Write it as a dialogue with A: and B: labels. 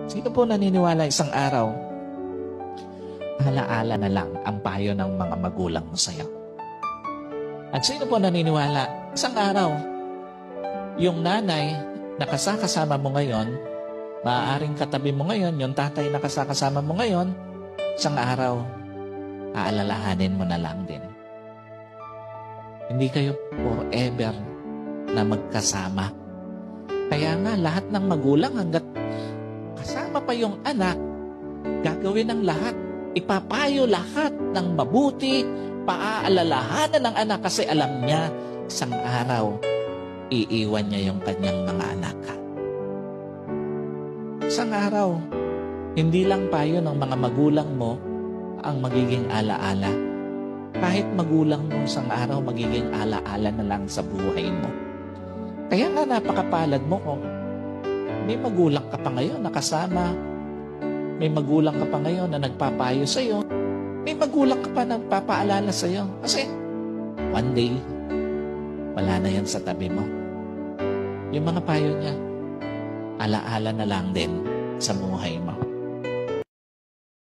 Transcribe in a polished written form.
A: Sino po naniniwala isang araw, alaala na lang ang payo ng mga magulang mo sa'yo? At sino po naniniwala, isang araw, yung nanay na kasama mo ngayon, maaaring katabi mo ngayon, yung tatay na kasama mo ngayon, isang araw, aalalahanin mo na lang din. Hindi kayo forever na magkasama. Kaya nga, lahat ng magulang hanggat kasama pa yung anak, gagawin ng lahat. Ipapayo lahat ng mabuti, paaalalahanan ng anak kasi alam niya, isang araw, iiwan niya yung kanyang mga anak. Isang araw, hindi lang payo ng mga magulang mo ang magiging alaala. Kahit magulang mo isang araw, magiging alaala na lang sa buhay mo. Kaya nga napakapalad mo kung may magulang ka pa ngayon na kasama, may magulang ka pa ngayon na nagpapayo sa'yo, may magulang ka pa na nagpapaalala sa'yo. Kasi one day, wala na yan sa tabi mo. Yung mga payo niya, alaala na lang din sa buhay mo.